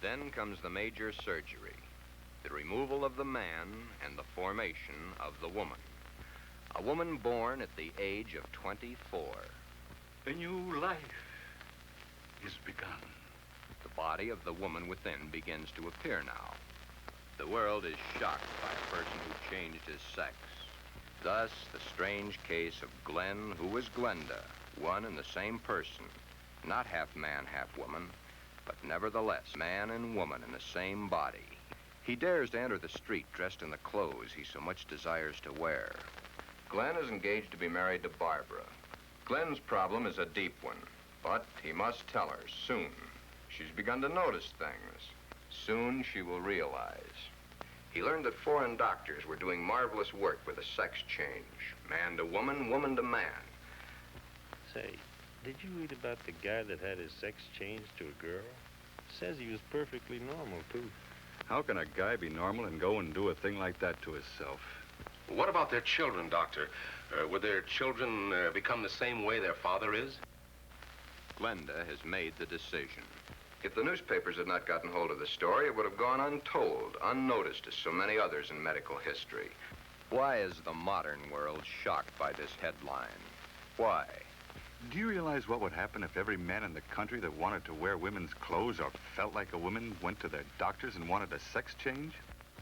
Then comes the major surgery, the removal of the man and the formation of the woman. A woman born at the age of 24. A new life is begun. The body of the woman within begins to appear now. The world is shocked by a person who changed his sex. Thus, the strange case of Glen, who was Glenda, one and the same person, not half man, half woman, but nevertheless man and woman in the same body. He dares to enter the street dressed in the clothes he so much desires to wear. Glen is engaged to be married to Barbara. Glen's problem is a deep one, but he must tell her soon. She's begun to notice things. Soon she will realize. He learned that foreign doctors were doing marvelous work with a sex change. Man to woman, woman to man. Say, did you read about the guy that had his sex changed to a girl? Says he was perfectly normal, too. How can a guy be normal and go and do a thing like that to himself? What about their children, Doctor? Would their children become the same way their father is? Glenda has made the decision. If the newspapers had not gotten hold of the story, it would have gone untold, unnoticed as so many others in medical history. Why is the modern world shocked by this headline? Why? Do you realize what would happen if every man in the country that wanted to wear women's clothes or felt like a woman went to their doctors and wanted a sex change?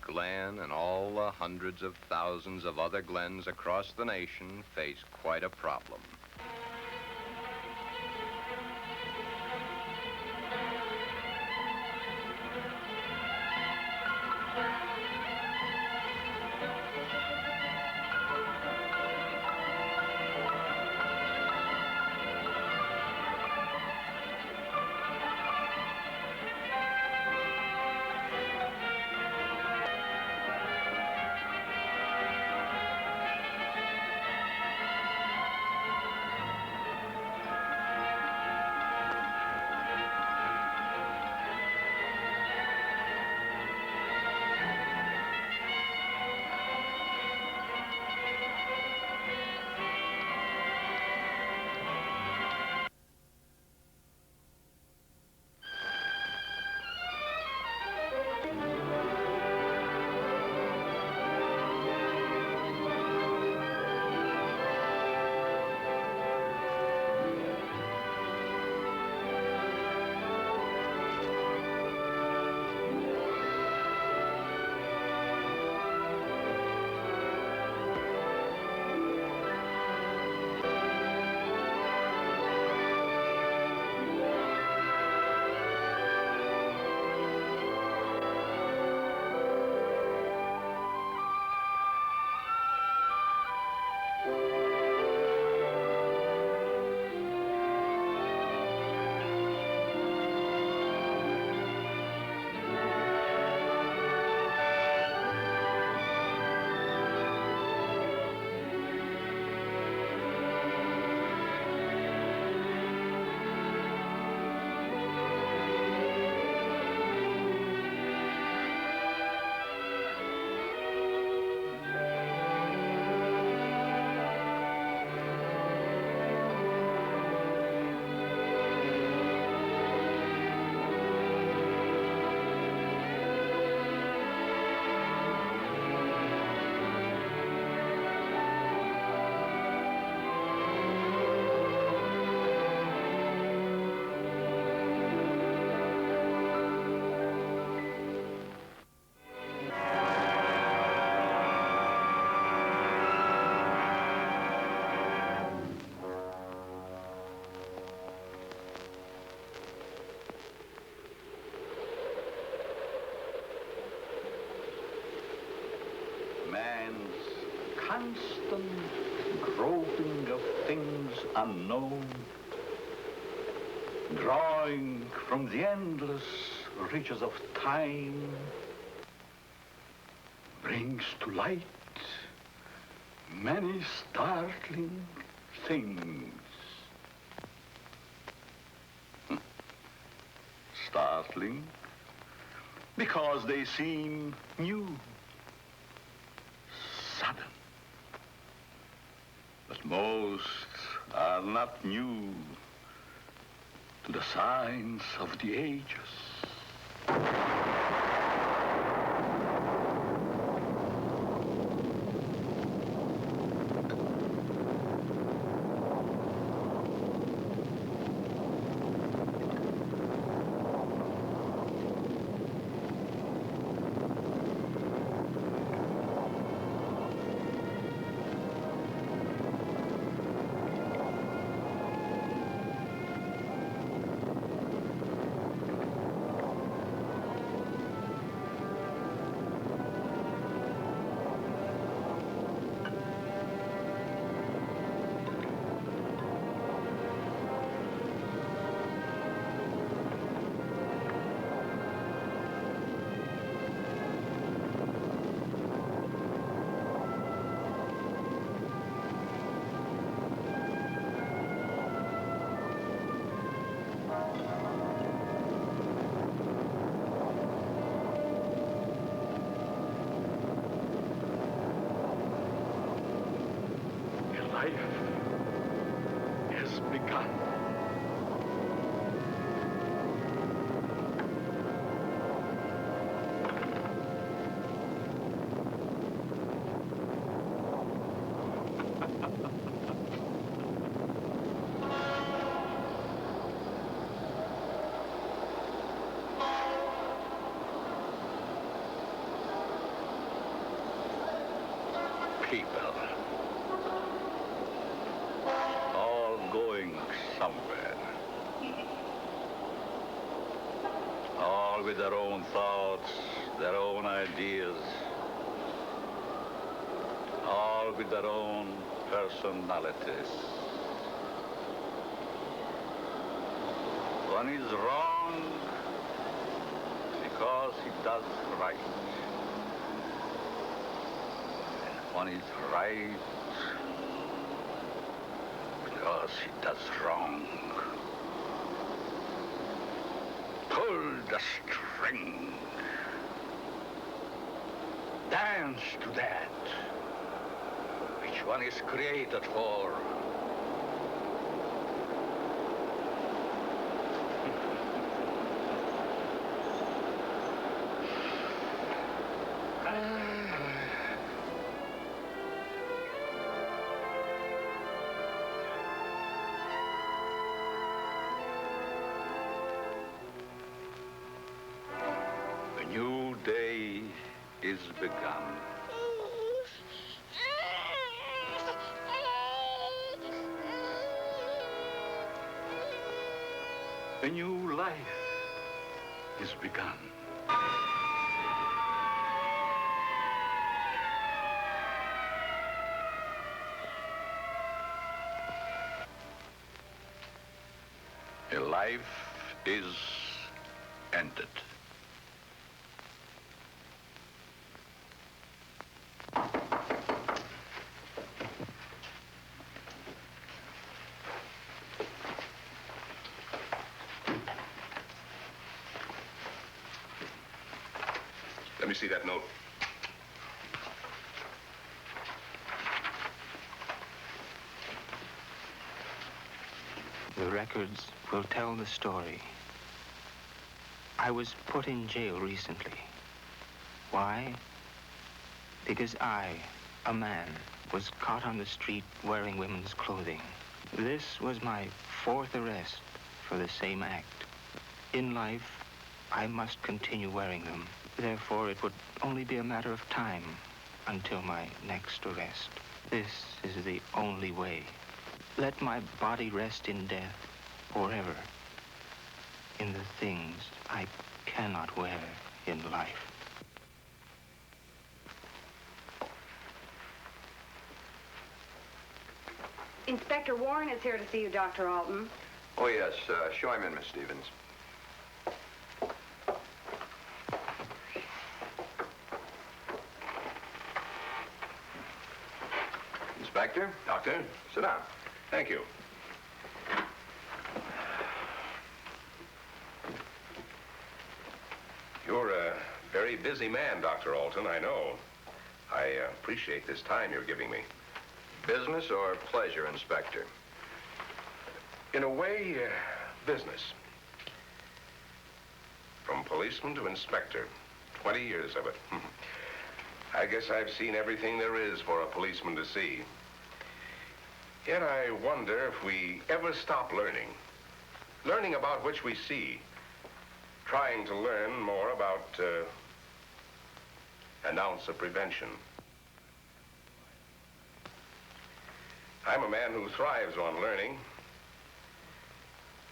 Glen and all the hundreds of thousands of other Glens across the nation face quite a problem. Man's constant groping of things unknown, drawing from the endless reaches of time, brings to light many startling things. Startling because they seem new, sudden. But most are not new to the science of the ages. all with their own thoughts, their own ideas, all with their own personalities. One is wrong because he does right. And one is right because he does wrong. Pull the string. Dance to that. Which one is created for? A new day is begun. A new life is begun. A life is ended. Let me see that note. The records will tell the story. I was put in jail recently. Why? Because I, a man, was caught on the street wearing women's clothing. This was my 4th arrest for the same act. In life, I must continue wearing them. Therefore, it would only be a matter of time until my next arrest. This is the only way. Let my body rest in death forever in the things I cannot wear in life. Inspector Warren is here to see you, Dr. Alton. Oh, yes. Show him in, Miss Stevens. Inspector? Doctor? Sit down. Thank you. You're a very busy man, Dr. Alton, I know. I appreciate this time you're giving me. Business or pleasure, Inspector? In a way, business. From policeman to inspector. 20 years of it. I guess I've seen everything there is for a policeman to see. Yet I wonder if we ever stop learning. Learning about which we see. Trying to learn more about an ounce of prevention. I'm a man who thrives on learning.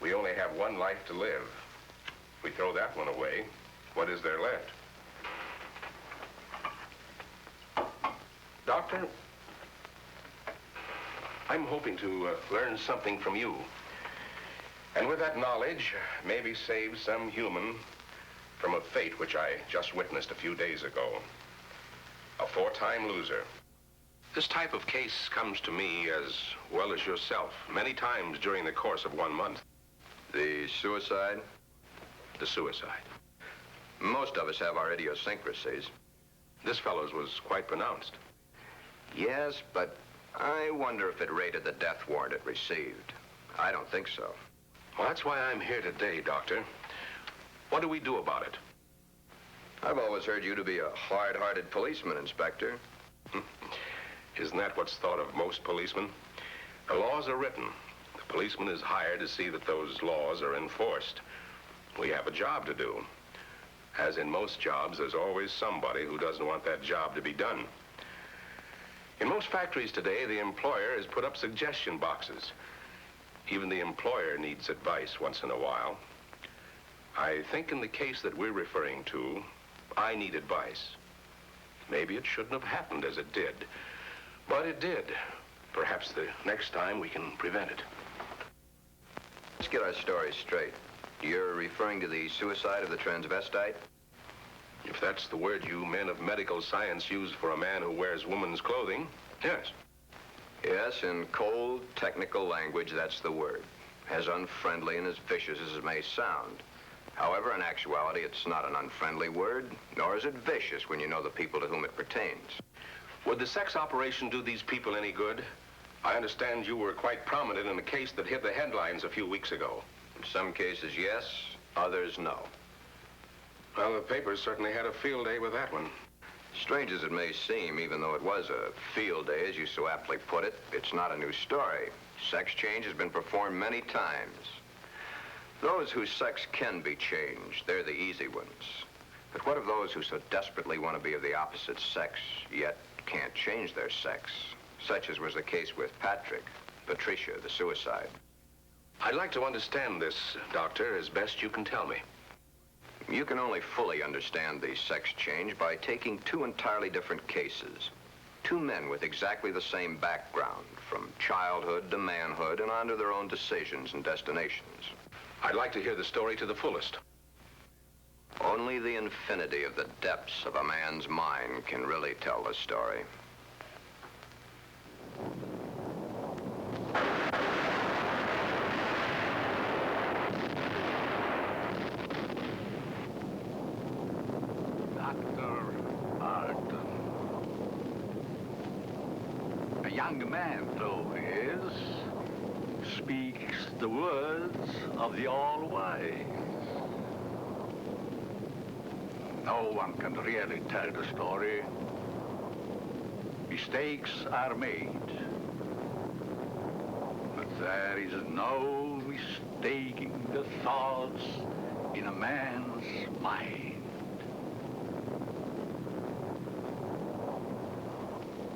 We only have one life to live. If we throw that one away, what is there left? Doctor, I'm hoping to learn something from you. And with that knowledge, maybe save some human from a fate which I just witnessed a few days ago. A 4-time loser. This type of case comes to me as well as yourself, many times during the course of 1 month. The suicide? The suicide. Most of us have our idiosyncrasies. This fellow's was quite pronounced. Yes, but I wonder if it rated the death warrant it received. I don't think so. Well, that's why I'm here today, Doctor. What do we do about it? I've always heard you to be a hard-hearted policeman, Inspector. Isn't that what's thought of most policemen? The laws are written. The policeman is hired to see that those laws are enforced. We have a job to do. As in most jobs, there's always somebody who doesn't want that job to be done. In most factories today, the employer has put up suggestion boxes. Even the employer needs advice once in a while. I think in the case that we're referring to, I need advice. Maybe it shouldn't have happened as it did, but it did. Perhaps the next time we can prevent it. Let's get our story straight. You're referring to the suicide of the transvestite? If that's the word you men of medical science use for a man who wears woman's clothing, yes. Yes, in cold, technical language, that's the word. As unfriendly and as vicious as it may sound. However, in actuality, it's not an unfriendly word, nor is it vicious when you know the people to whom it pertains. Would the sex operation do these people any good? I understand you were quite prominent in a case that hit the headlines a few weeks ago. In some cases, yes. Others, no. Well, the papers certainly had a field day with that one. Strange as it may seem, even though it was a field day, as you so aptly put it, it's not a new story. Sex change has been performed many times. Those whose sex can be changed, they're the easy ones. But what of those who so desperately want to be of the opposite sex, yet can't change their sex? Such as was the case with Patricia, the suicide. I'd like to understand this, Doctor, as best you can tell me. You can only fully understand the sex change by taking two entirely different cases. Two men with exactly the same background, from childhood to manhood and on to their own decisions and destinations. I'd like to hear the story to the fullest. Only the infinity of the depths of a man's mind can really tell the story. A young man, though he is, speaks the words of the All-Wise. No one can really tell the story. Mistakes are made. But there is no mistaking the thoughts in a man's mind.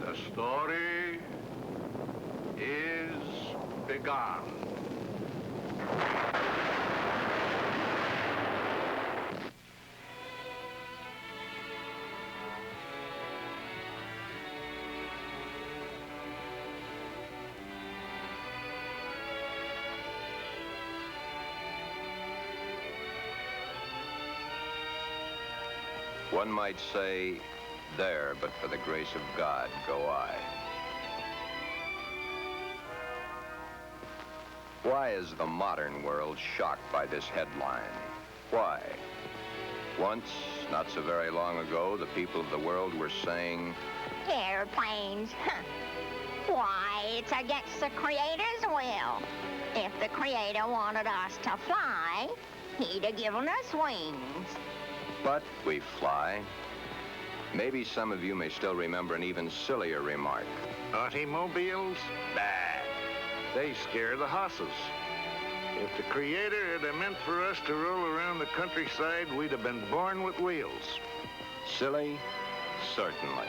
The story is begun. One might say, there, but for the grace of God, go I. Why is the modern world shocked by this headline? Why? Once, not so very long ago, the people of the world were saying, airplanes. Why, it's against the Creator's will. If the Creator wanted us to fly, he'd have given us wings. but we fly. Maybe some of you may still remember an even sillier remark. Automobiles? Bah. They scare the hosses. If the Creator had meant for us to roll around the countryside, we'd have been born with wheels. Silly? Certainly.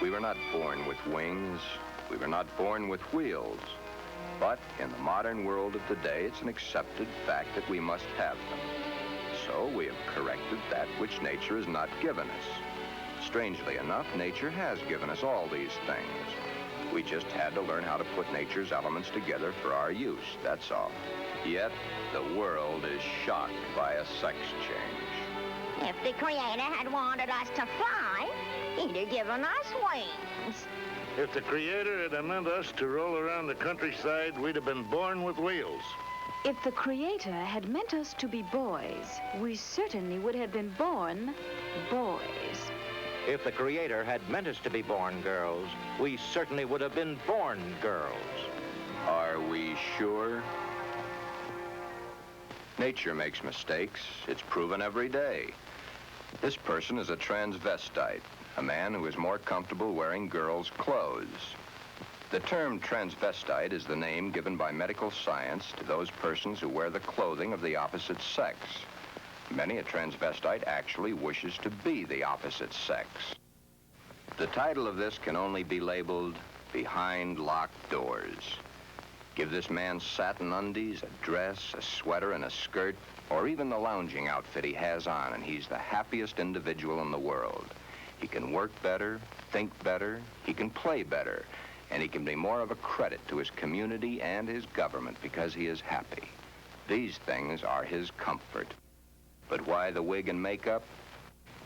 We were not born with wings. We were not born with wheels. But in the modern world of today, it's an accepted fact that we must have them. So we have corrected that which nature has not given us. Strangely enough, nature has given us all these things. We just had to learn how to put nature's elements together for our use, that's all. Yet, the world is shocked by a sex change. If the Creator had wanted us to fly, he'd have given us wings. If the Creator had meant us to roll around the countryside, we'd have been born with wheels. If the Creator had meant us to be boys, we certainly would have been born boys. If the Creator had meant us to be born girls, we certainly would have been born girls. Are we sure? Nature makes mistakes. It's proven every day. This person is a transvestite, a man who is more comfortable wearing girls' clothes. The term transvestite is the name given by medical science to those persons who wear the clothing of the opposite sex. Many a transvestite actually wishes to be the opposite sex. The title of this can only be labeled Behind Locked Doors. Give this man satin undies, a dress, a sweater, and a skirt, or even the lounging outfit he has on, and he's the happiest individual in the world. He can work better, think better, he can play better, and he can be more of a credit to his community and his government because he is happy. These things are his comfort. But why the wig and makeup?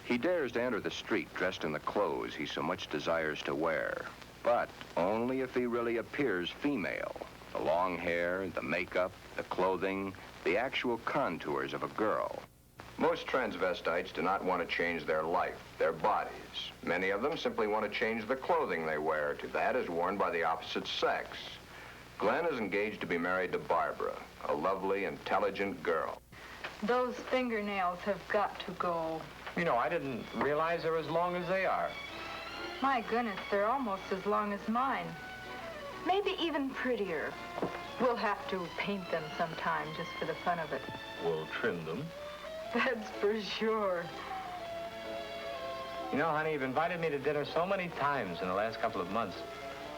He dares to enter the street dressed in the clothes he so much desires to wear, but only if he really appears female. The long hair, the makeup, the clothing, the actual contours of a girl. Most transvestites do not want to change their life, their bodies. Many of them simply want to change the clothing they wear to that is worn by the opposite sex. Glen is engaged to be married to Barbara, a lovely, intelligent girl. Those fingernails have got to go. You know, I didn't realize they're as long as they are. My goodness, they're almost as long as mine. Maybe even prettier. We'll have to paint them sometime just for the fun of it. We'll trim them. That's for sure. You know, honey, you've invited me to dinner so many times in the last couple of months.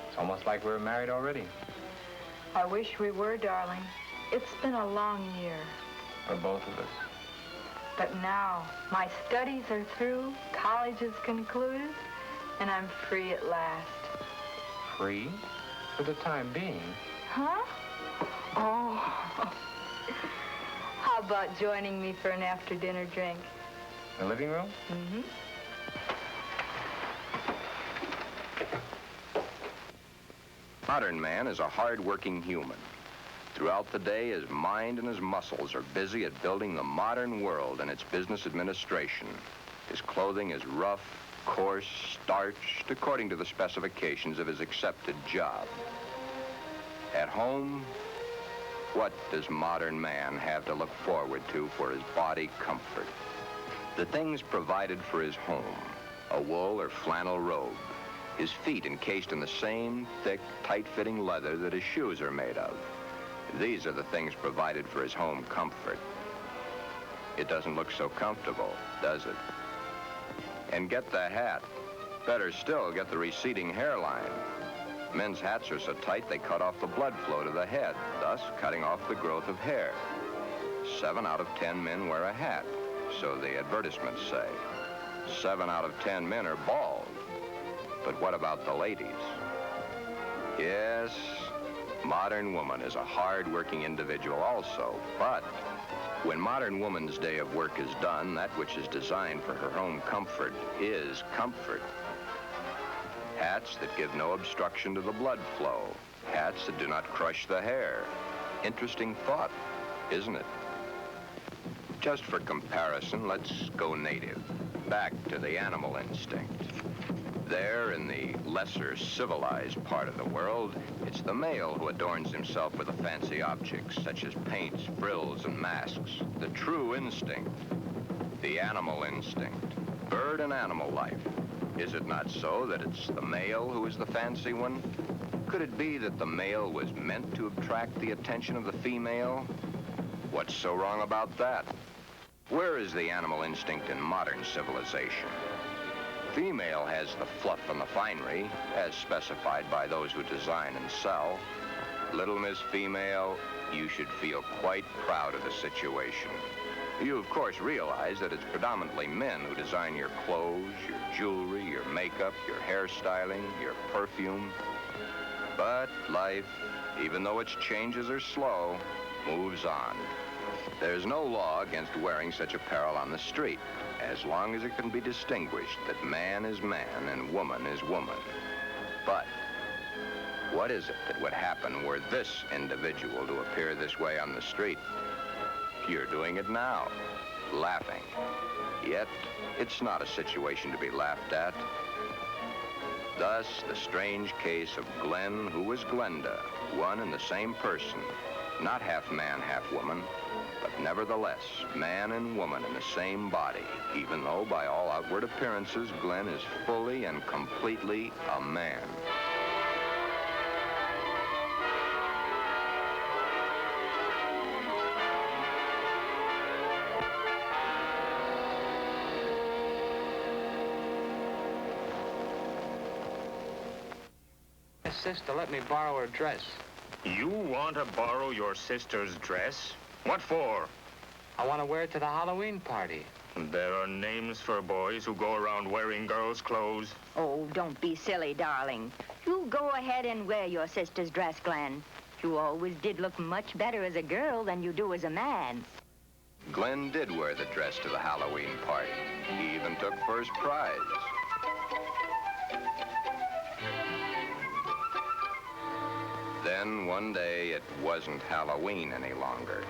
It's almost like we're married already. I wish we were, darling. It's been a long year. For both of us. But now, my studies are through, college is concluded, and I'm free at last. Free? For the time being. Huh? Oh. How about joining me for an after-dinner drink? The living room? Mm-hmm. Modern man is a hard-working human. Throughout the day, his mind and his muscles are busy at building the modern world and its business administration. His clothing is rough, coarse, starched, according to the specifications of his accepted job. At home, what does modern man have to look forward to for his body comfort? The things provided for his home, a wool or flannel robe, his feet encased in the same thick, tight-fitting leather that his shoes are made of. These are the things provided for his home comfort. It doesn't look so comfortable, does it? And get the hat. Better still, get the receding hairline. Men's hats are so tight they cut off the blood flow to the head, thus cutting off the growth of hair. 7 out of 10 men wear a hat, so the advertisements say. 7 out of 10 men are bald. But what about the ladies? Yes, modern woman is a hard-working individual also, but when modern woman's day of work is done, that which is designed for her home comfort is comfort. Hats that give no obstruction to the blood flow. Hats that do not crush the hair. Interesting thought, isn't it? Just for comparison, let's go native. Back to the animal instinct. There, in the lesser civilized part of the world, it's the male who adorns himself with the fancy objects, such as paints, frills, and masks. The true instinct. The animal instinct. Bird and animal life. Is it not so that it's the male who is the fancy one? Could it be that the male was meant to attract the attention of the female? What's so wrong about that? Where is the animal instinct in modern civilization? Female has the fluff and the finery, as specified by those who design and sell. Little Miss Female, you should feel quite proud of the situation. You, of course, realize that it's predominantly men who design your clothes, your jewelry, your makeup, your hairstyling, your perfume. But life, even though its changes are slow, moves on. There's no law against wearing such apparel on the street, as long as it can be distinguished that man is man and woman is woman. But what is it that would happen were this individual to appear this way on the street? You're doing it now, laughing. Yet, it's not a situation to be laughed at. Thus, the strange case of Glen, who was Glenda, one and the same person, not half man, half woman, but nevertheless, man and woman in the same body, even though by all outward appearances, Glen is fully and completely a man. Sister let me borrow her dress. You want to borrow your sister's dress? What for? I want to wear it to the Halloween party. There are names for boys who go around wearing girls' clothes. Oh, don't be silly, darling. You go ahead and wear your sister's dress, Glen. You always did look much better as a girl than you do as a man. Glen did wear the dress to the Halloween party. He even took first prize. Then one day, it wasn't Halloween any longer.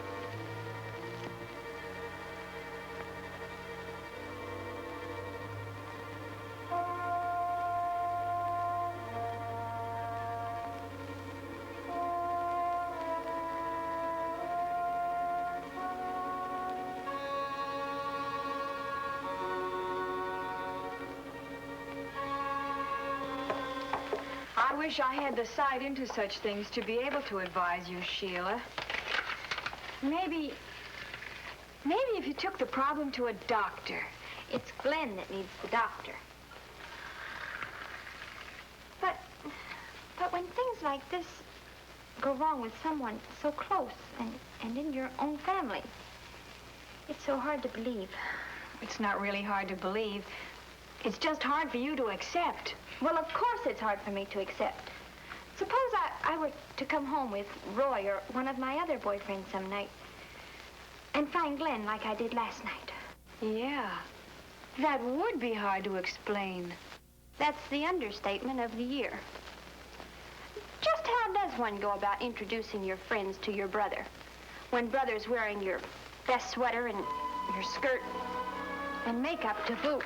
I wish I had the sight into such things to be able to advise you, Sheila. Maybe if you took the problem to a doctor. It's Glen that needs the doctor. But when things like this go wrong with someone so close and in your own family, it's so hard to believe. It's not really hard to believe. It's just hard for you to accept. Well, of course it's hard for me to accept. Suppose I were to come home with Roy or one of my other boyfriends some night and find Glen like I did last night. Yeah, that would be hard to explain. That's the understatement of the year. Just how does one go about introducing your friends to your brother when brother's wearing your best sweater and your skirt and makeup to boot?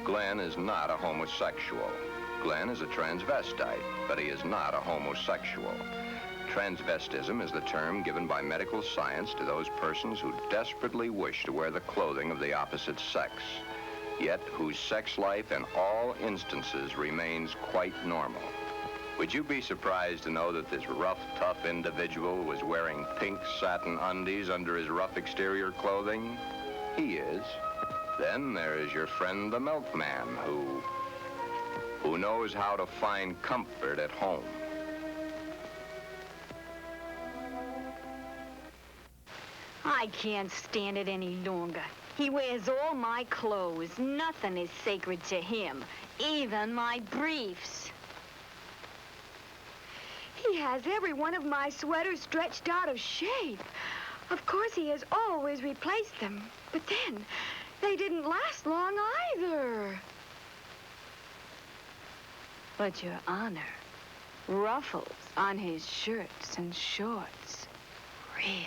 Glen is not a homosexual. Glen is a transvestite, but he is not a homosexual. Transvestism is the term given by medical science to those persons who desperately wish to wear the clothing of the opposite sex, yet whose sex life in all instances remains quite normal. Would you be surprised to know that this rough, tough individual was wearing pink satin undies under his rough exterior clothing? He is. Then there is your friend the milkman who knows how to find comfort at home. I can't stand it any longer. He wears all my clothes. Nothing is sacred to him, even my briefs. He has every one of my sweaters stretched out of shape. Of course, he has always replaced them, but then they didn't last long either. But, Your Honor, ruffles on his shirts and shorts, really.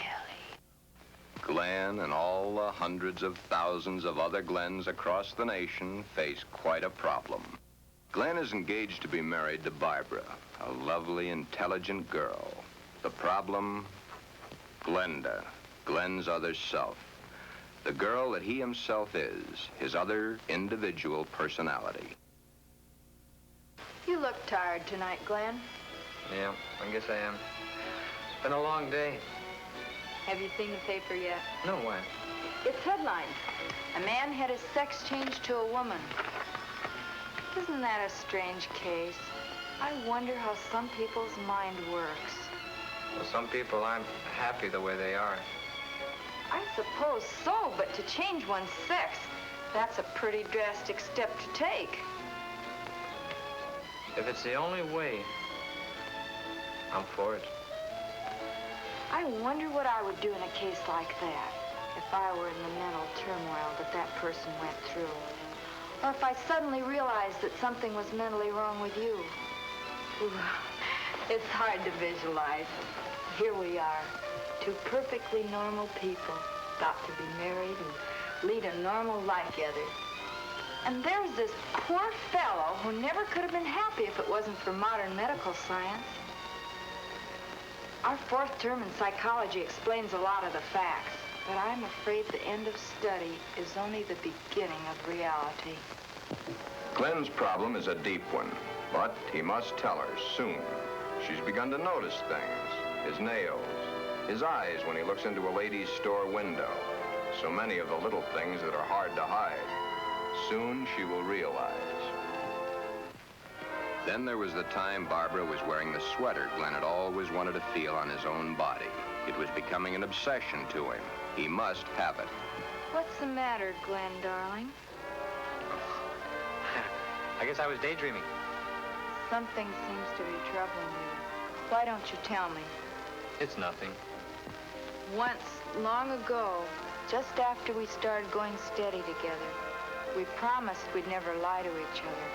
Glen and all the hundreds of thousands of other Glens across the nation face quite a problem. Glen is engaged to be married to Barbara, a lovely, intelligent girl. The problem, Glenda, Glen's other self. The girl that he himself is, his other individual personality. You look tired tonight, Glen. Yeah, I guess I am. It's been a long day. Have you seen the paper yet? No, why? It's headlines. A man had his sex changed to a woman. Isn't that a strange case? I wonder how some people's mind works. Well, some people aren't happy the way they are. I suppose so, but to change one's sex, that's a pretty drastic step to take. If it's the only way, I'm for it. I wonder what I would do in a case like that, if I were in the mental turmoil that person went through. Or if I suddenly realized that something was mentally wrong with you. Ooh, it's hard to visualize. Here we are, two perfectly normal people, got to be married and lead a normal life together. And there's this poor fellow who never could have been happy if it wasn't for modern medical science. Our fourth term in psychology explains a lot of the facts, but I'm afraid the end of study is only the beginning of reality. Glen's problem is a deep one, but he must tell her soon. She's begun to notice things. His nails, his eyes when he looks into a lady's store window, So many of the little things that are hard to hide. Soon she will realize. Then there was the time Barbara was wearing the sweater Glen had always wanted to feel on his own body. It was becoming an obsession to him. He must have it. What's the matter, Glen, darling? I guess I was daydreaming. Something seems to be troubling you. Why don't you tell me? It's nothing. Once, long ago, just after we started going steady together, we promised we'd never lie to each other.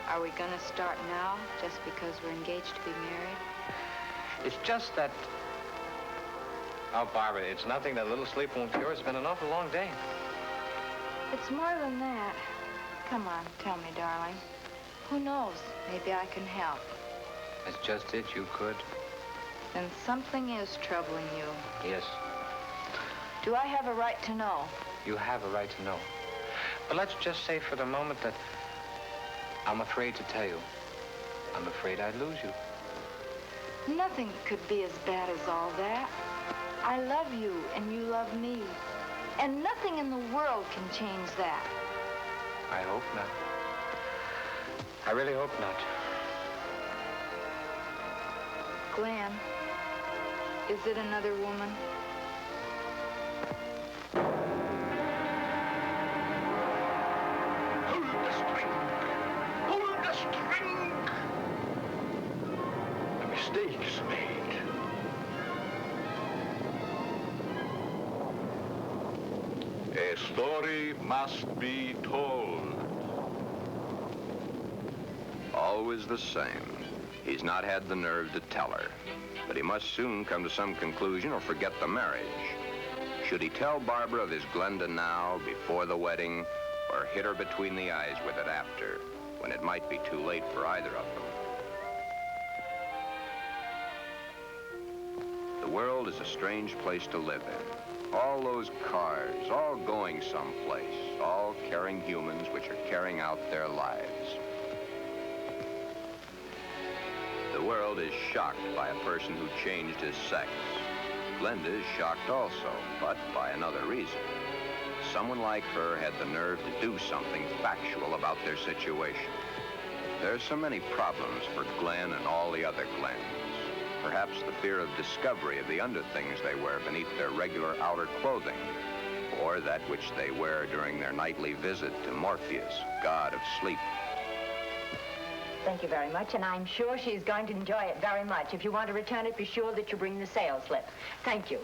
Are we gonna start now, just because we're engaged to be married? It's just that... Oh, Barbara, it's nothing. That little sleep won't cure. It's been an awful long day. It's more than that. Come on, tell me, darling. Who knows? Maybe I can help. That's just it. You could. Then something is troubling you. Yes. Do I have a right to know? You have a right to know. But let's just say for the moment that I'm afraid to tell you. I'm afraid I'd lose you. Nothing could be as bad as all that. I love you, and you love me. And nothing in the world can change that. I hope not. I really hope not. Glen, is it another woman? Hold the string! Hold the string! A mistake is made. A story must be told. Always the same. He's not had the nerve to tell her. But he must soon come to some conclusion or forget the marriage. Should he tell Barbara of his Glenda now, before the wedding, or hit her between the eyes with it after, when it might be too late for either of them? The world is a strange place to live in. All those cars, all going someplace, all carrying humans which are carrying out their lives. The world is shocked by a person who changed his sex. Glenda is shocked also, but by another reason. Someone like her had the nerve to do something factual about their situation. There are so many problems for Glen and all the other Glens. Perhaps the fear of discovery of the underthings they wear beneath their regular outer clothing, or that which they wear during their nightly visit to Morpheus, god of sleep. Thank you very much, and I'm sure she's going to enjoy it very much. If you want to return it, be sure that you bring the sales slip. Thank you.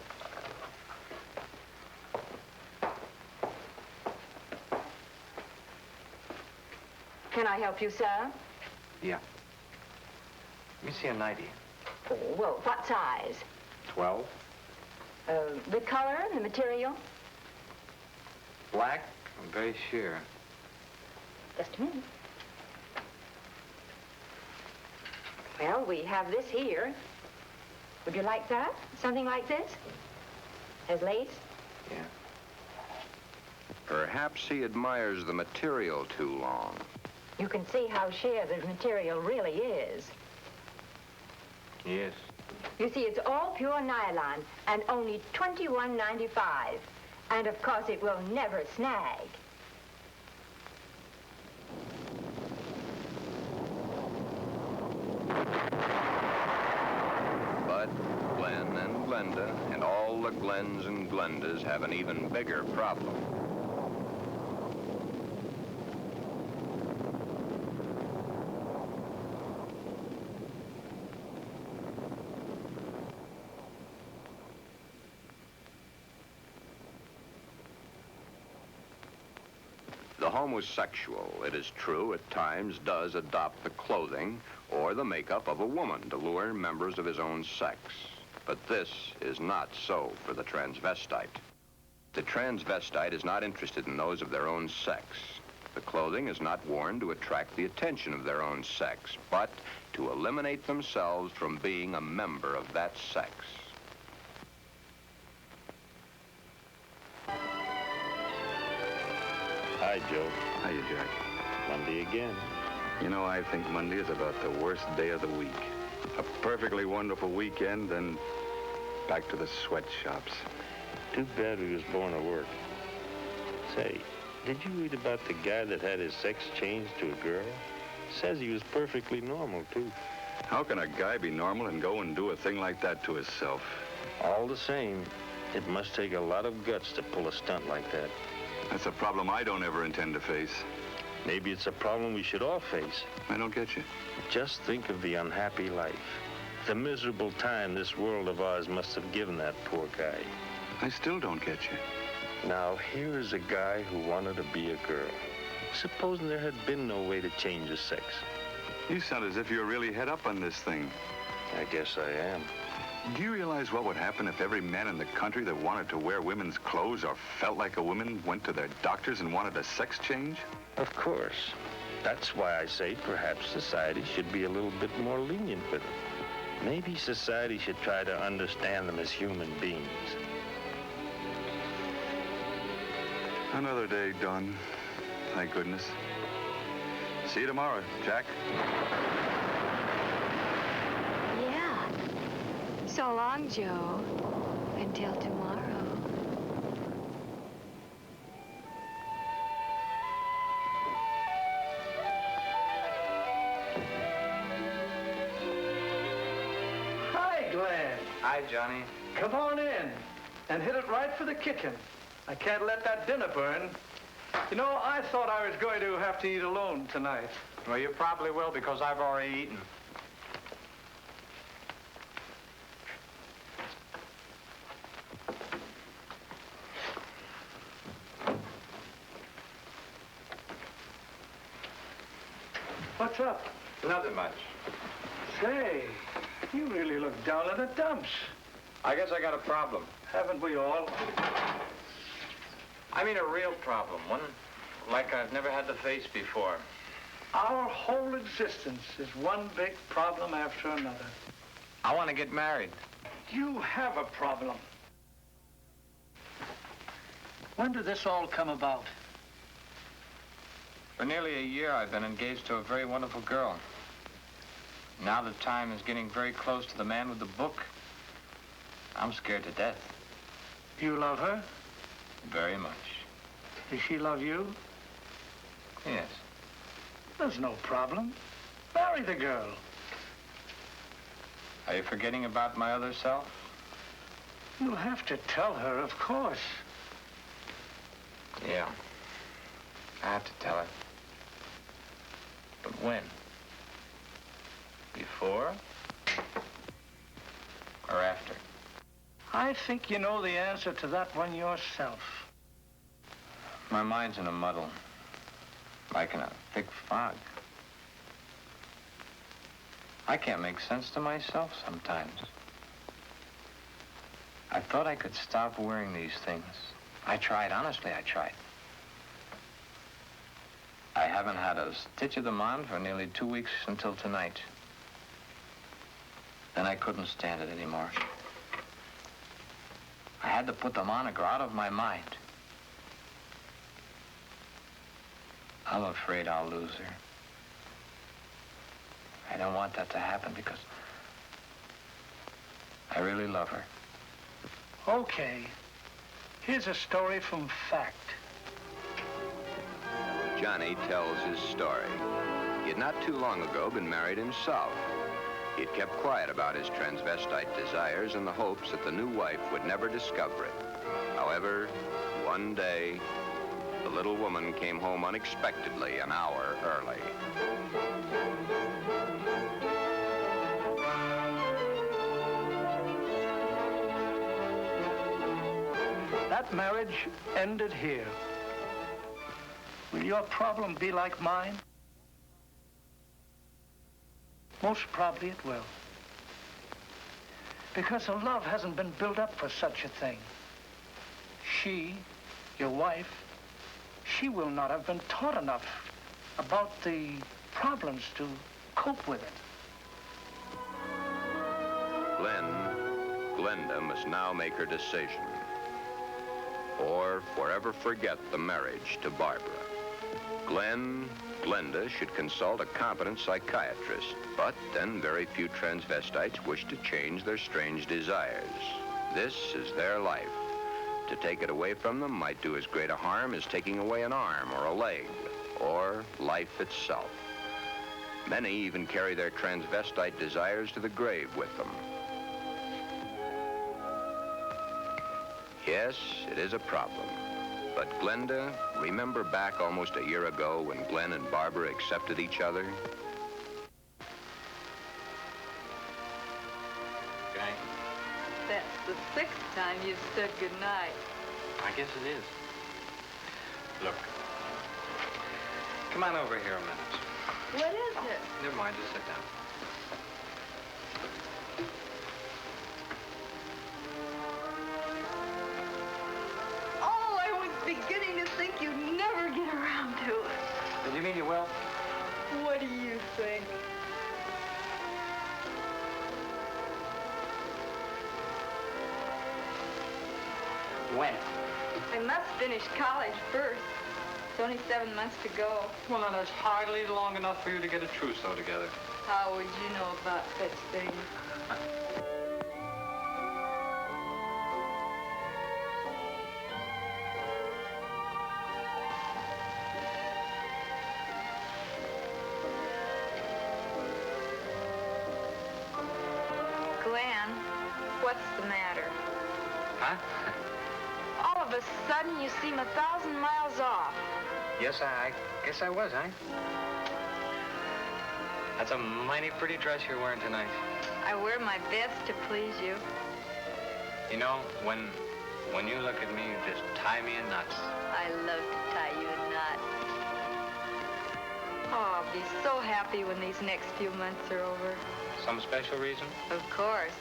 Can I help you, sir? Yeah. Let me see a 90. Oh, well, what size? 12. The color, the material? Black, I'm very sure. Just a minute. Well, we have this here. Would you like that? Something like this? Has lace? Yeah. Perhaps he admires the material too long. You can see how sheer the material really is. Yes. You see, it's all pure nylon and only $21.95. And of course, it will never snag. But Glen and Glenda and all the Glens and Glendas have an even bigger problem. The homosexual, it is true, at times does adopt the clothing or the makeup of a woman to lure members of his own sex. But this is not so for the transvestite. The transvestite is not interested in those of their own sex. The clothing is not worn to attract the attention of their own sex, but to eliminate themselves from being a member of that sex. Hi, Joe. Hiya, Jack. Monday again. You know, I think Monday is about the worst day of the week. A perfectly wonderful weekend, then back to the sweatshops. Too bad we was born to work. Say, did you read about the guy that had his sex changed to a girl? Says he was perfectly normal, too. How can a guy be normal and go and do a thing like that to himself? All the same, it must take a lot of guts to pull a stunt like that. That's a problem I don't ever intend to face. Maybe it's a problem we should all face. I don't get you. Just think of the unhappy life. The miserable time this world of ours must have given that poor guy. I still don't get you. Now, here is a guy who wanted to be a girl. Supposing there had been no way to change his sex. You sound as if you're really head up on this thing. I guess I am. Do you realize what would happen if every man in the country that wanted to wear women's clothes or felt like a woman went to their doctors and wanted a sex change? Of course. That's why I say perhaps society should be a little bit more lenient with them. Maybe society should try to understand them as human beings. Another day done. Thank goodness. See you tomorrow, Jack. Yeah. So long, Joe. Until tomorrow. Hi, Glen. Hi, Johnny. Come on in and hit it right for the kitchen. I can't let that dinner burn. You know, I thought I was going to have to eat alone tonight. Well, you probably will because I've already eaten. What's up? Nothing much. Say, you really look down in the dumps. I guess I got a problem. Haven't we all? I mean a real problem, one like I've never had to face before. Our whole existence is one big problem after another. I want to get married. You have a problem. When did this all come about? For nearly a year, I've been engaged to a very wonderful girl. Now the time is getting very close to the man with the book. I'm scared to death. You love her? Very much. Does she love you? Yes. There's no problem. Marry the girl. Are you forgetting about my other self? You'll have to tell her, of course. Yeah. I have to tell her. But when? Before? Or after? I think you know the answer to that one yourself. My mind's in a muddle. Like in a thick fog. I can't make sense to myself sometimes. I thought I could stop wearing these things. I tried, honestly, I tried. I haven't had a stitch of them on for nearly 2 weeks until tonight. Then I couldn't stand it anymore. I had to put them on or go out of my mind. I'm afraid I'll lose her. I don't want that to happen because I really love her. Okay. Here's a story from fact. Johnny tells his story. He had not too long ago been married himself. He had kept quiet about his transvestite desires in the hopes that the new wife would never discover it. However, one day, the little woman came home unexpectedly an hour early. That marriage ended here. Will your problem be like mine? Most probably it will. Because the love hasn't been built up for such a thing. She, your wife, she will not have been taught enough about the problems to cope with it. Glenda must now make her decision. Or forever forget the marriage to Barbara. Glenda should consult a competent psychiatrist, but then very few transvestites wish to change their strange desires. This is their life. To take it away from them might do as great a harm as taking away an arm or a leg, or life itself. Many even carry their transvestite desires to the grave with them. Yes, it is a problem. But Glenda, remember back almost a year ago when Glen and Barbara accepted each other? Okay. That's the sixth time you've said goodnight. I guess it is. Look. Come on over here a minute. What is it? Never mind, just sit down. Oh, I was beginning to think you'd never get around to it. Did you mean you will? What do you think? When? I must finish college first. It's only 7 months to go. Well, now, that's hardly long enough for you to get a trousseau together. How would you know about such things? Glen, what's the matter? Huh? All of a sudden, you seem 1,000 miles off. Yes, I guess I was, huh? That's a mighty pretty dress you're wearing tonight. I wear my best to please you. You know, when you look at me, you just tie me in knots. I love to tie you in knots. Oh, I'll be so happy when these next few months are over. Some special reason? Of course.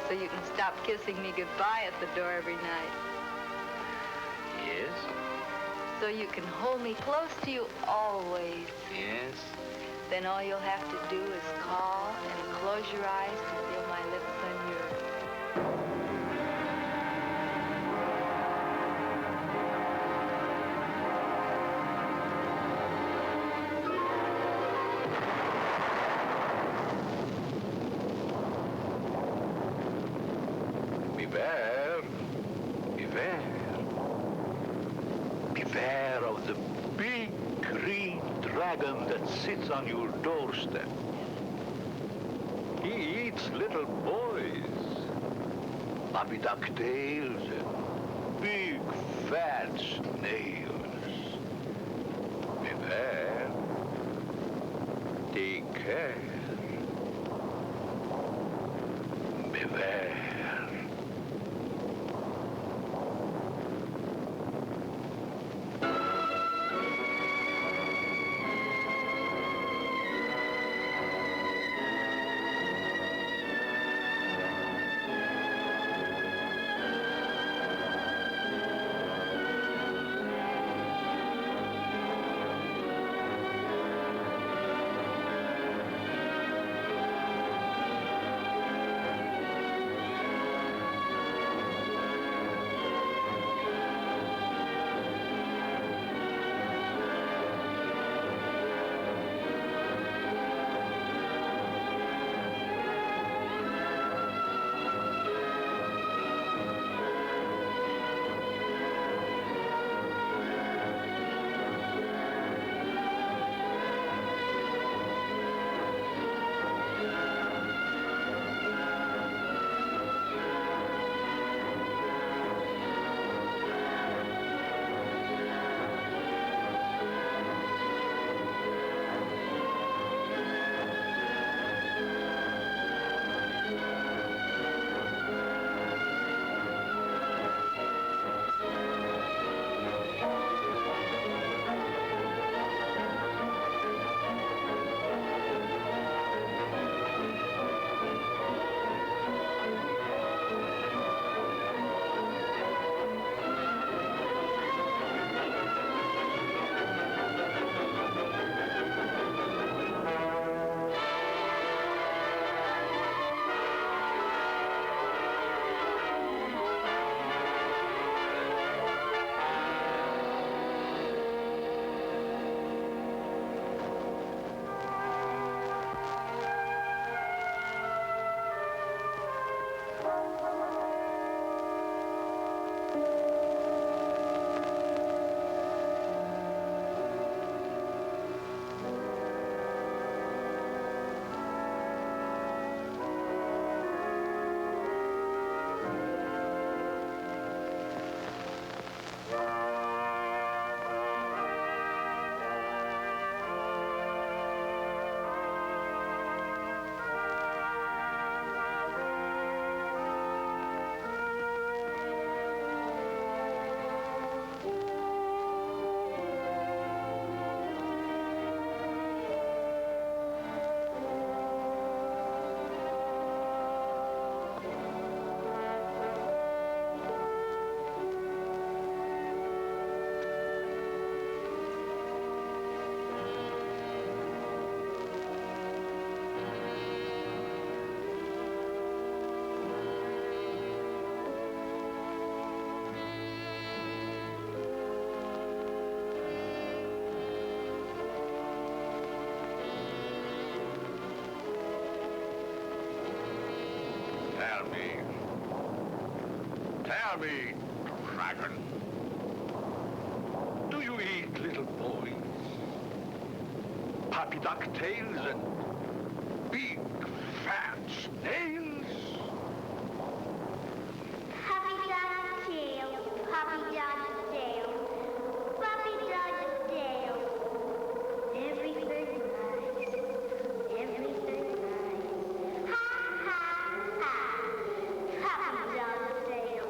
So you can stop kissing me goodbye at the door every night. Yes? So you can hold me close to you always. Yes? Then all you'll have to do is call and close your eyes to feel my lips on yours. Beware. Beware. Beware of the big green dragon that sits on your doorstep. He eats little boys, floppy ducktails, and big fat snails. Beware. Take care. Beware. Answer me, dragon. Do you eat little boys? Puppy ducktails and big, fat snails? Puppy ducktail, puppy ducktail, puppy ducktail. Everything nice, everything nice. Ha, ha, ha, puppy ducktail.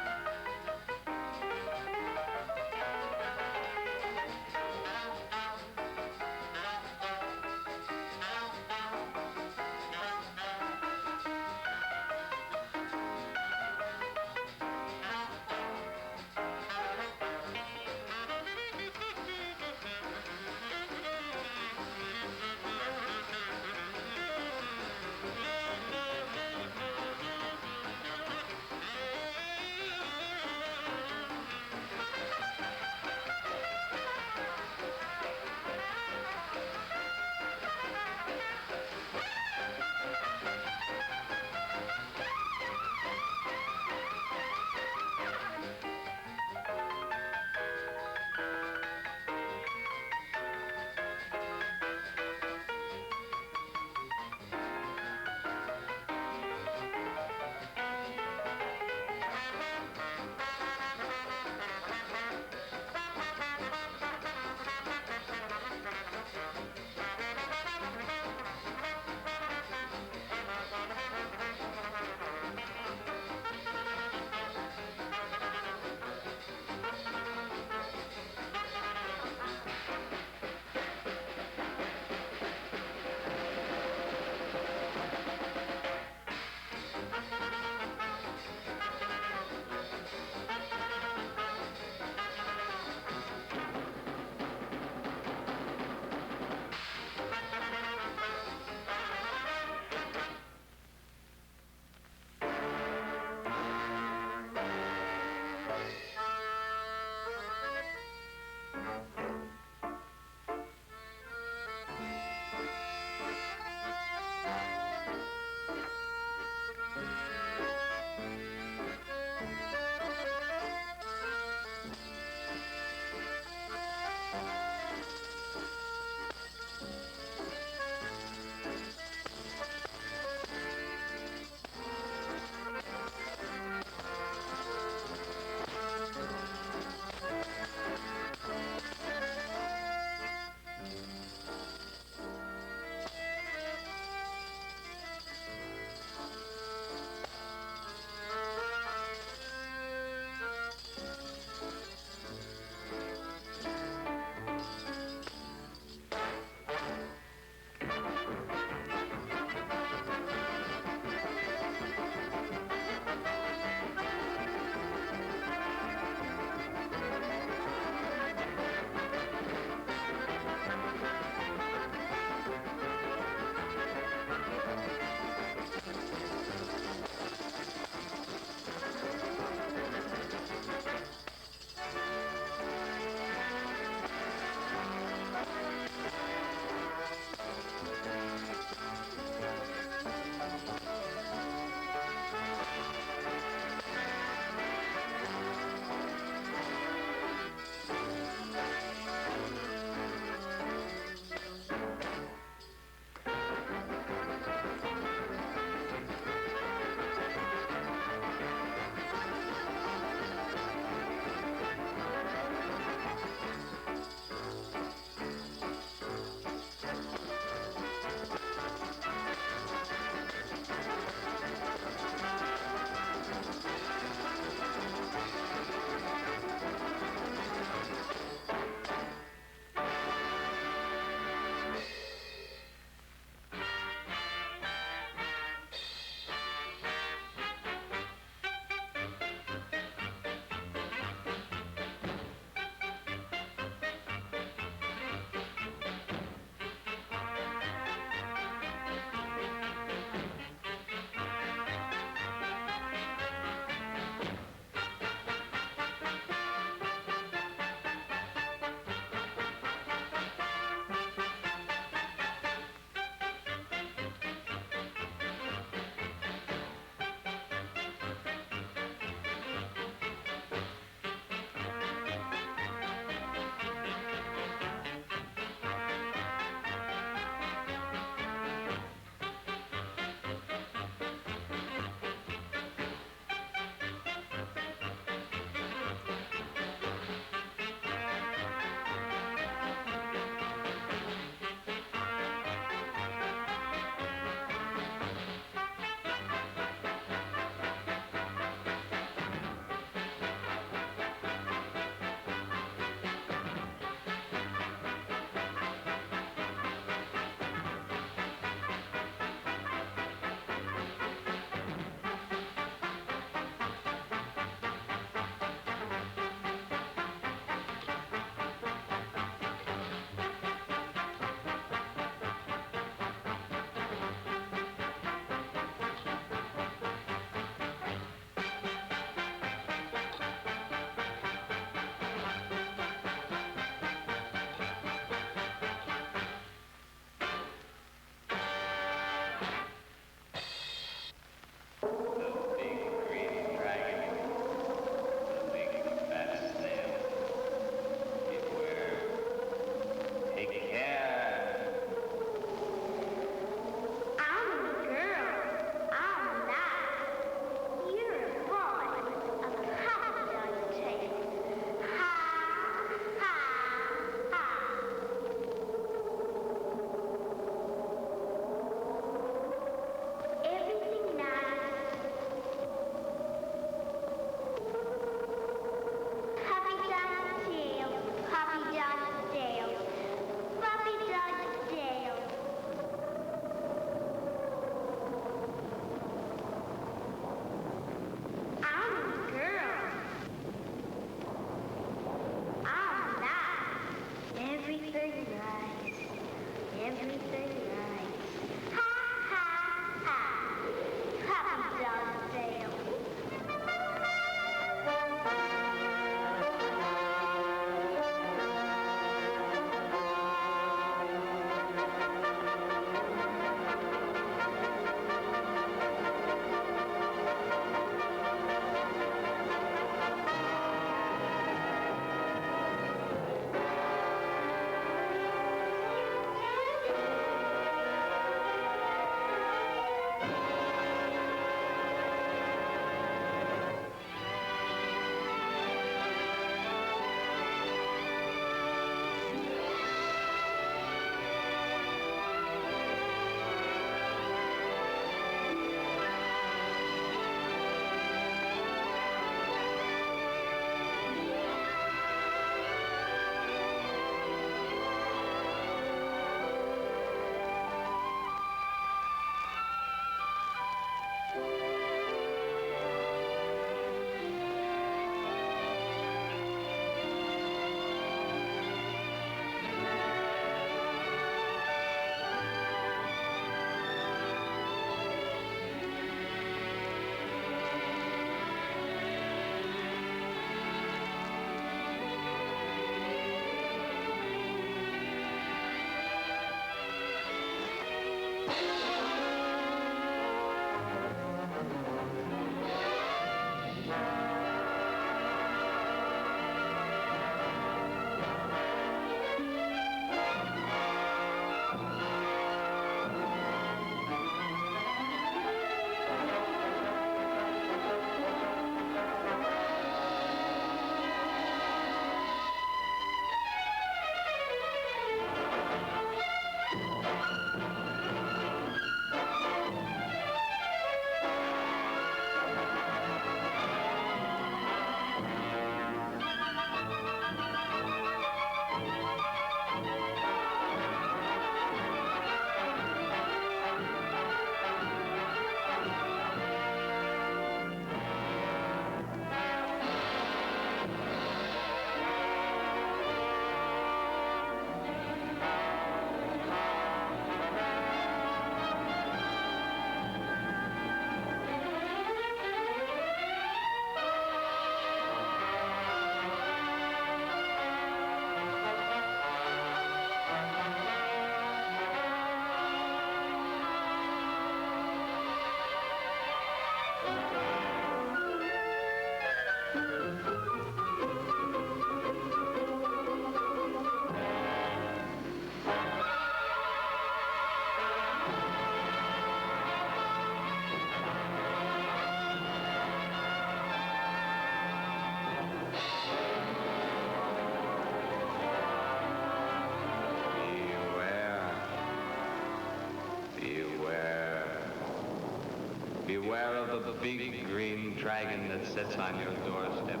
beware of the big green dragon that sits on your doorstep.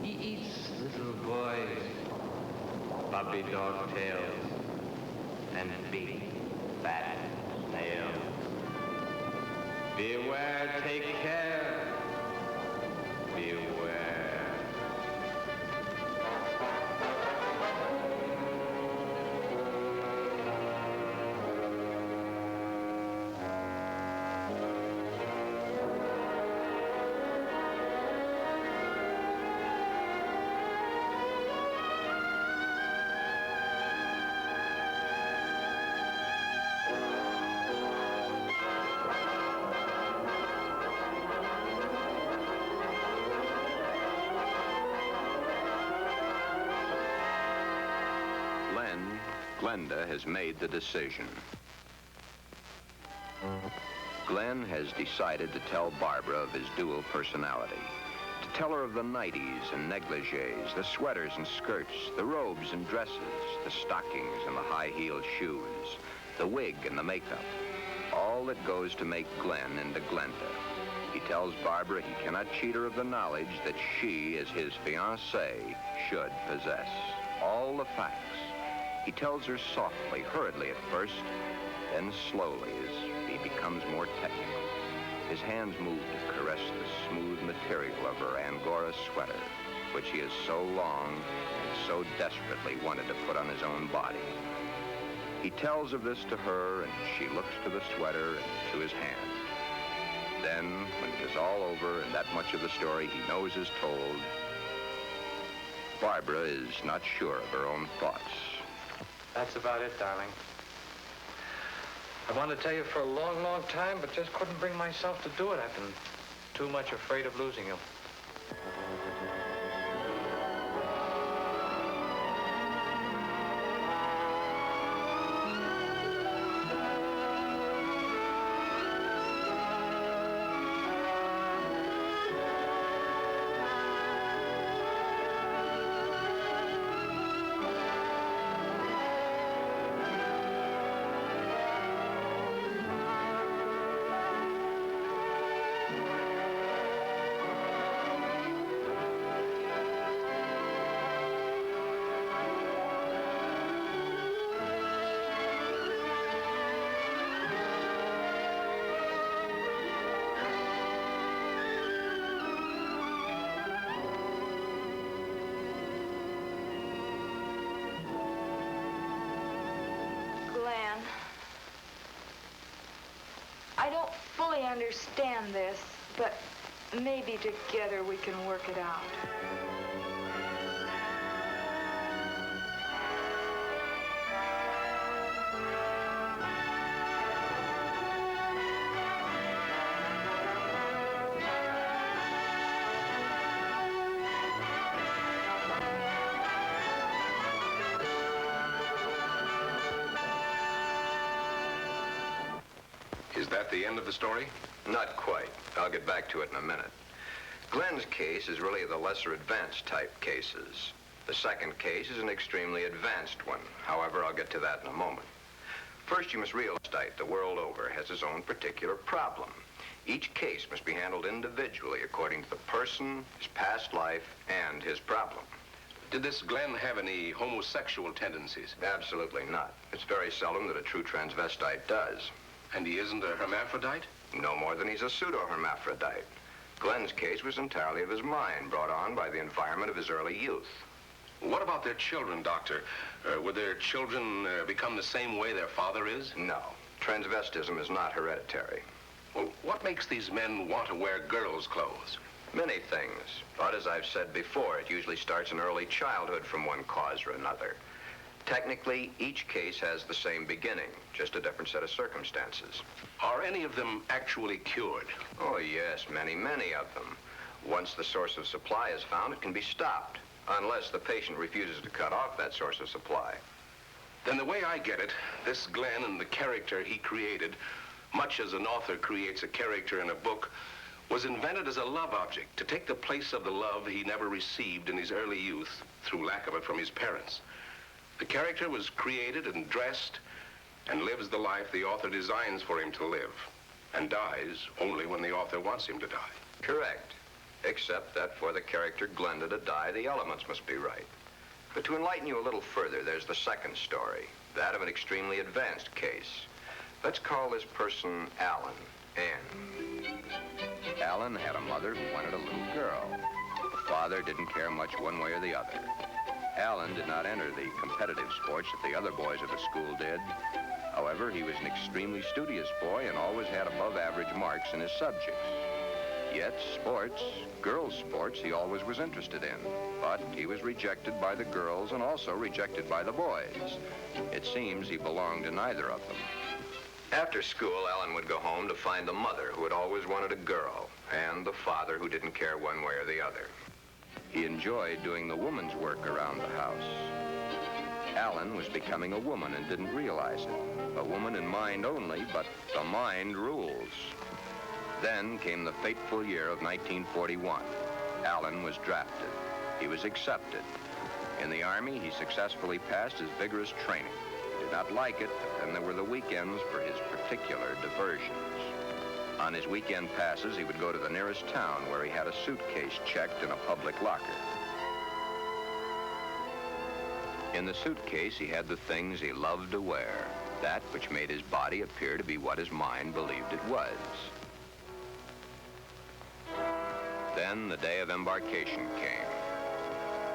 He eats little boys, puppy dog tails, and big fat snails. Beware, take care. Beware. Glenda has made the decision. Glen has decided to tell Barbara of his dual personality. To tell her of the nighties and negligees, the sweaters and skirts, the robes and dresses, the stockings and the high-heeled shoes, the wig and the makeup. All that goes to make Glen into Glenda. He tells Barbara he cannot cheat her of the knowledge that she, as his fiancée, should possess. All the facts. He tells her softly, hurriedly at first, then slowly as he becomes more technical. His hands move to caress the smooth material of her Angora sweater, which he has so long and so desperately wanted to put on his own body. He tells of this to her, and she looks to the sweater and to his hand. Then, when it is all over and that much of the story he knows is told, Barbara is not sure of her own thoughts. That's about it, darling. I wanted to tell you for a long, long time, but just couldn't bring myself to do it. I've been too much afraid of losing you. I don't fully understand this, but maybe together we can work it out. Is that the end of the story? Not quite. I'll get back to it in a minute. Glen's case is really the lesser advanced type cases. The second case is an extremely advanced one. However, I'll get to that in a moment. First, you must realize that the world over has its own particular problem. Each case must be handled individually according to the person, his past life, and his problem. Did this Glen have any homosexual tendencies? Absolutely not. It's very seldom that a true transvestite does. And he isn't a hermaphrodite? No more than he's a pseudo-hermaphrodite. Glen's case was entirely of his mind, brought on by the environment of his early youth. What about their children, Doctor? Would their children become the same way their father is? No. Transvestism is not hereditary. Well, what makes these men want to wear girls' clothes? Many things. But as I've said before, it usually starts in early childhood from one cause or another. Technically, each case has the same beginning, just a different set of circumstances. Are any of them actually cured? Oh, yes, many, many of them. Once the source of supply is found, it can be stopped, unless the patient refuses to cut off that source of supply. Then the way I get it, this Glen and the character he created, much as an author creates a character in a book, was invented as a love object to take the place of the love he never received in his early youth through lack of it from his parents. The character was created and dressed and lives the life the author designs for him to live. and dies only when the author wants him to die. Correct. Except that for the character Glenda to die, the elements must be right. But to enlighten you a little further, there's the second story, that of an extremely advanced case. Let's call this person Alan, Ann. Alan had a mother who wanted a little girl. The father didn't care much one way or the other. Alan did not enter the competitive sports that the other boys of the school did. However, he was an extremely studious boy and always had above-average marks in his subjects. Yet sports, girls' sports, he always was interested in. But he was rejected by the girls and also rejected by the boys. It seems he belonged to neither of them. After school, Alan would go home to find the mother who had always wanted a girl and the father who didn't care one way or the other. He enjoyed doing the woman's work around the house. Alan was becoming a woman and didn't realize it. A woman in mind only, but the mind rules. Then came the fateful year of 1941. Alan was drafted. He was accepted. In the Army, he successfully passed his vigorous training. He did not like it, but then there were the weekends for his particular diversions. On his weekend passes, he would go to the nearest town where he had a suitcase checked in a public locker. In the suitcase, he had the things he loved to wear, that which made his body appear to be what his mind believed it was. Then the day of embarkation came.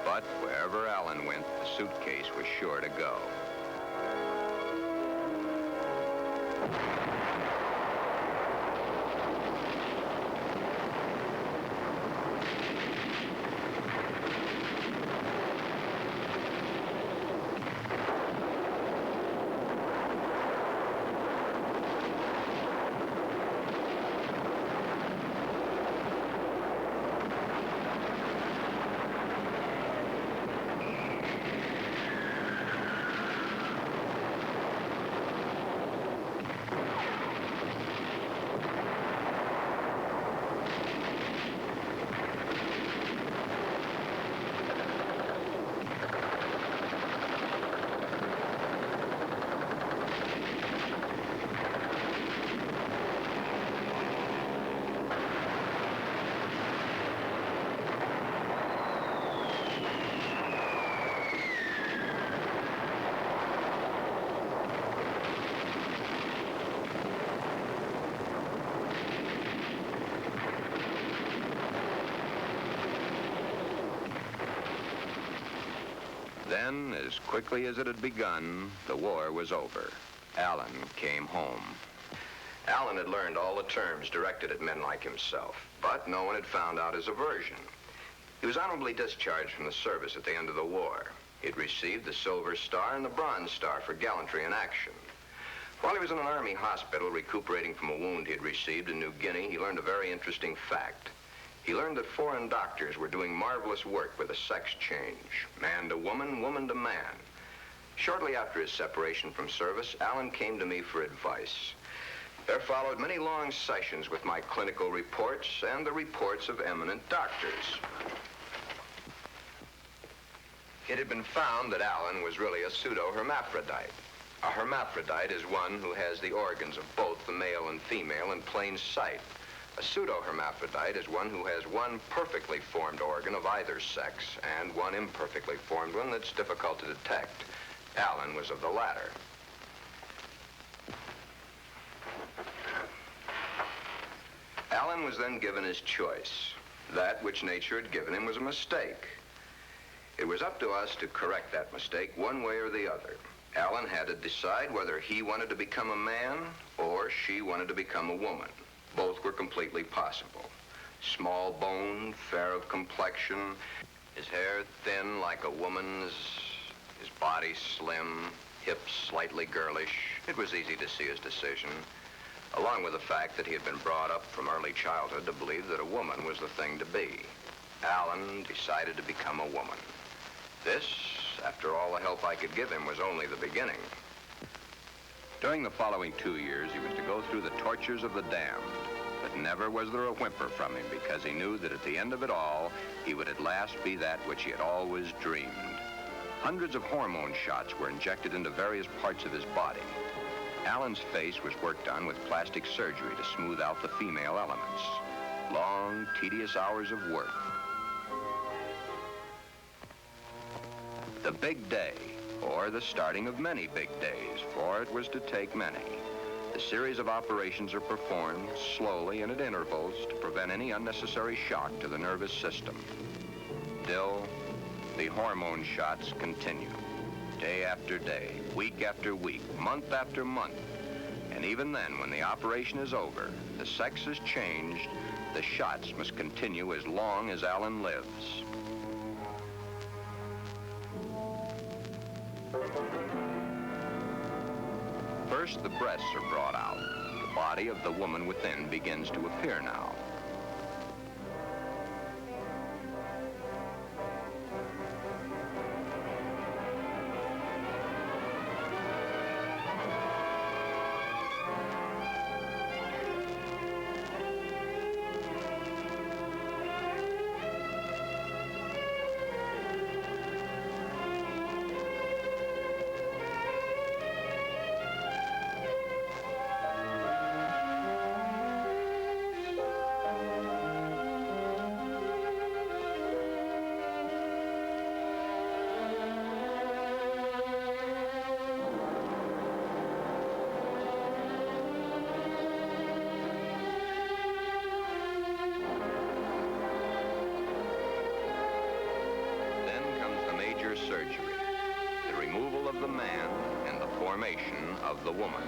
But wherever Alan went, the suitcase was sure to go. Then, as quickly as it had begun, the war was over. Alan came home. Alan had learned all the terms directed at men like himself, but no one had found out his aversion. He was honorably discharged from the service at the end of the war. He had received the Silver Star and the Bronze Star for gallantry in action. While he was in an Army hospital recuperating from a wound he had received in New Guinea, he learned a very interesting fact. He learned that foreign doctors were doing marvelous work with a sex change, man to woman, woman to man. Shortly after his separation from service, Alan came to me for advice. There followed many long sessions with my clinical reports and the reports of eminent doctors. It had been found that Alan was really a pseudo-hermaphrodite. A hermaphrodite is one who has the organs of both the male and female in plain sight. A pseudo-hermaphrodite is one who has one perfectly formed organ of either sex and one imperfectly formed one that's difficult to detect. Alan was of the latter. Alan was then given his choice. That which nature had given him was a mistake. It was up to us to correct that mistake one way or the other. Alan had to decide whether he wanted to become a man or she wanted to become a woman. Both were completely possible. Small-boned, fair of complexion, his hair thin like a woman's, his body slim, hips slightly girlish. It was easy to see his decision, along with the fact that he had been brought up from early childhood to believe that a woman was the thing to be. Alan decided to become a woman. This, after all the help I could give him, was only the beginning. During the following 2 years, he was to go through the tortures of the damned. But never was there a whimper from him, because he knew that at the end of it all, he would at last be that which he had always dreamed. Hundreds of hormone shots were injected into various parts of his body. Alan's face was worked on with plastic surgery to smooth out the female elements. Long, tedious hours of work. The big day, or the starting of many big days, for it was to take many. The series of operations are performed slowly and at intervals to prevent any unnecessary shock to the nervous system. Still, the hormone shots continue. Day after day, week after week, month after month. And even then, when the operation is over, the sex is changed, the shots must continue as long as Alan lives. First, the breasts are brought out. The body of the woman within begins to appear now. Surgery, the removal of the man and the formation of the woman.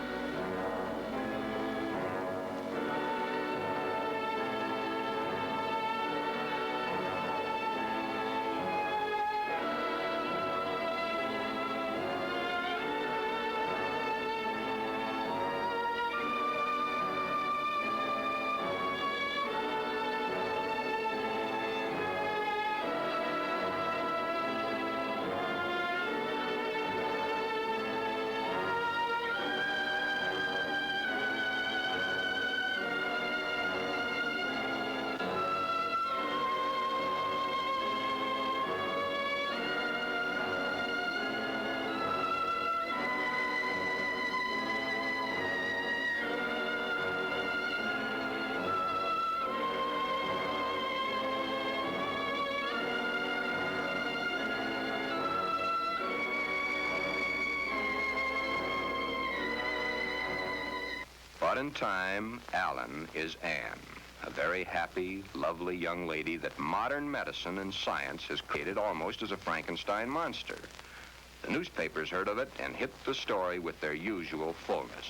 But in time, Alan is Anne, a very happy, lovely young lady that modern medicine and science has created almost as a Frankenstein monster. The newspapers heard of it and hit the story with their usual fullness.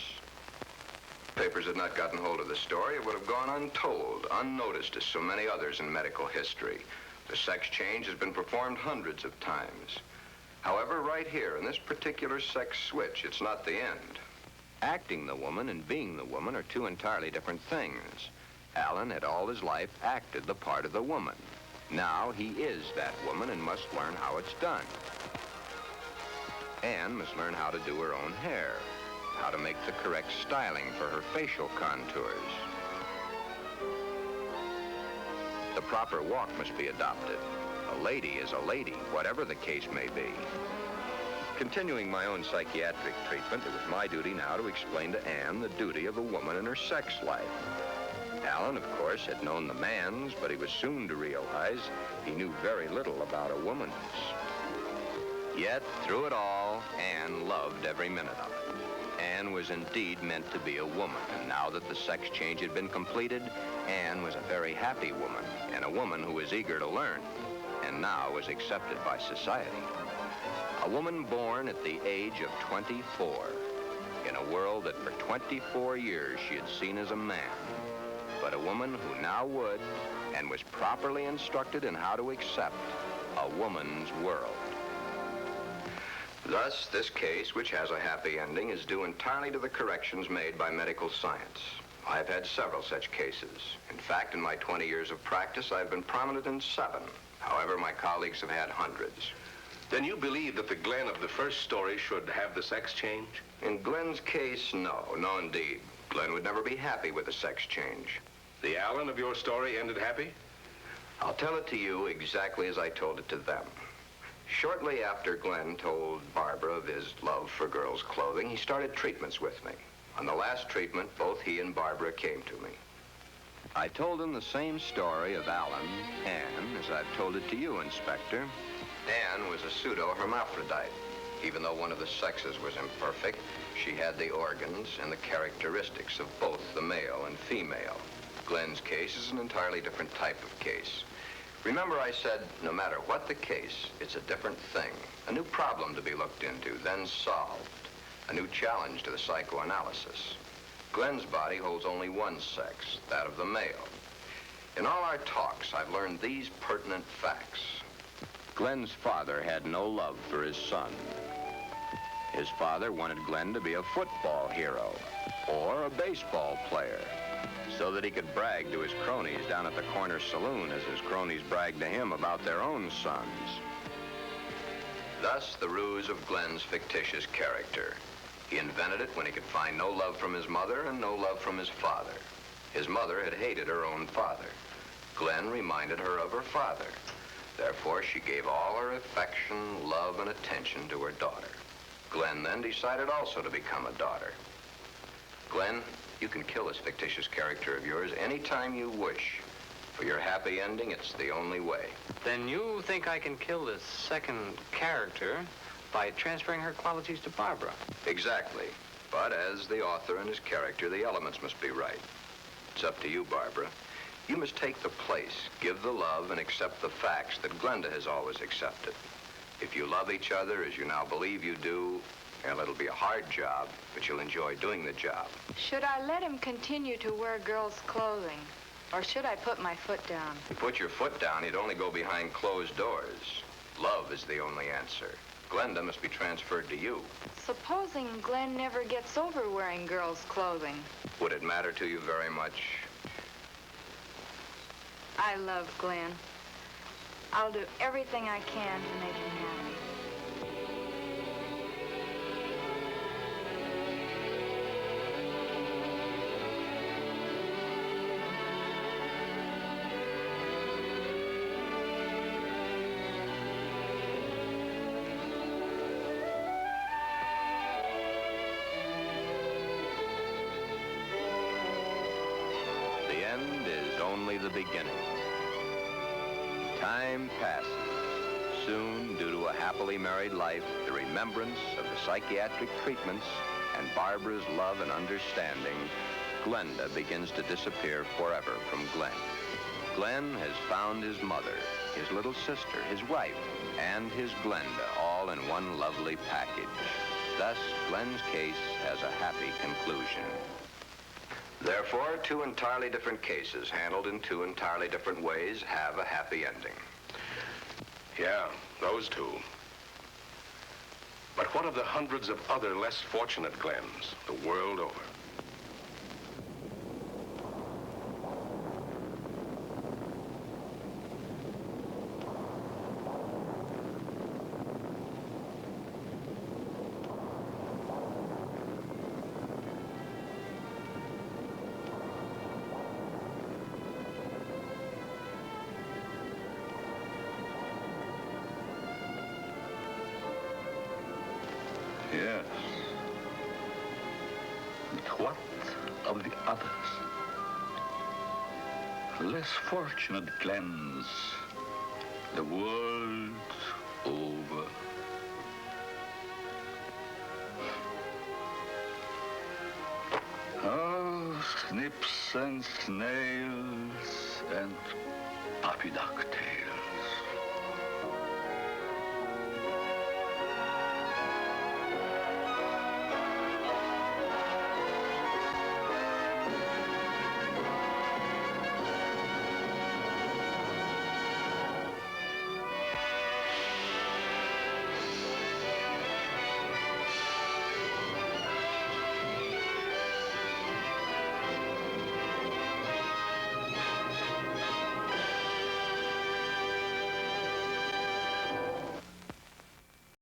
Papers had not gotten hold of the story, it would have gone untold, unnoticed as so many others in medical history. The sex change has been performed hundreds of times. However, right here in this particular sex switch, it's not the end. Acting the woman and being the woman are two entirely different things. Alan had all his life acted the part of the woman. Now he is that woman and must learn how it's done. Anne must learn how to do her own hair, how to make the correct styling for her facial contours. The proper walk must be adopted. A lady is a lady, whatever the case may be. Continuing my own psychiatric treatment, it was my duty now to explain to Anne the duty of a woman in her sex life. Alan, of course, had known the man's, but he was soon to realize he knew very little about a woman's. Yet, through it all, Anne loved every minute of it. Anne was indeed meant to be a woman, and now that the sex change had been completed, Anne was a very happy woman, and a woman who was eager to learn, and now was accepted by society. A woman born at the age of 24, in a world that for 24 years she had seen as a man, but a woman who now would, and was properly instructed in how to accept, a woman's world. Thus, this case, which has a happy ending, is due entirely to the corrections made by medical science. I've had several such cases. In fact, in my 20 years of practice, I've been prominent in 7. However, my colleagues have had hundreds. Then you believe that the Glen of the first story should have the sex change? In Glen's case, no indeed. Glen would never be happy with a sex change. The Alan of your story ended happy? I'll tell it to you exactly as I told it to them. Shortly after Glen told Barbara of his love for girls' clothing, he started treatments with me. On the last treatment, both he and Barbara came to me. I told them the same story of Alan, Anne, as I've told it to you, Inspector. Anne was a pseudo-hermaphrodite. Even though one of the sexes was imperfect, she had the organs and the characteristics of both the male and female. Glen's case is an entirely different type of case. Remember I said, no matter what the case, it's a different thing. A new problem to be looked into, then solved. A new challenge to the psychoanalysis. Glen's body holds only one sex, that of the male. In all our talks, I've learned these pertinent facts. Glen's father had no love for his son. His father wanted Glen to be a football hero or a baseball player so that he could brag to his cronies down at the corner saloon as his cronies bragged to him about their own sons. Thus, the ruse of Glen's fictitious character. He invented it when he could find no love from his mother and no love from his father. His mother had hated her own father. Glen reminded her of her father. Therefore, she gave all her affection, love, and attention to her daughter. Glen then decided also to become a daughter. Glen, you can kill this fictitious character of yours anytime you wish. For your happy ending, it's the only way. Then you think I can kill this second character by transferring her qualities to Barbara? Exactly. But as the author and his character, the elements must be right. It's up to you, Barbara. You must take the place, give the love, and accept the facts that Glenda has always accepted. If you love each other as you now believe you do, well, it'll be a hard job, but you'll enjoy doing the job. Should I let him continue to wear girls' clothing? Or should I put my foot down? If you put your foot down, you'd only go behind closed doors. Love is the only answer. Glenda must be transferred to you. Supposing Glen never gets over wearing girls' clothing. Would it matter to you very much? I love Glen. I'll do everything I can to make him happy. The beginning. Time passes. Soon, due to a happily married life, the remembrance of the psychiatric treatments, and Barbara's love and understanding, Glenda begins to disappear forever from Glen. Glen has found his mother, his little sister, his wife, and his Glenda, all in one lovely package. Thus, Glen's case has a happy conclusion. Therefore, two entirely different cases, handled in two entirely different ways, have a happy ending. Yeah, those two. But what of the hundreds of other less fortunate Glens the world over? Yes. But what of the others? Less fortunate Glens, the world over. Oh, snips and snails and puppy dog tails.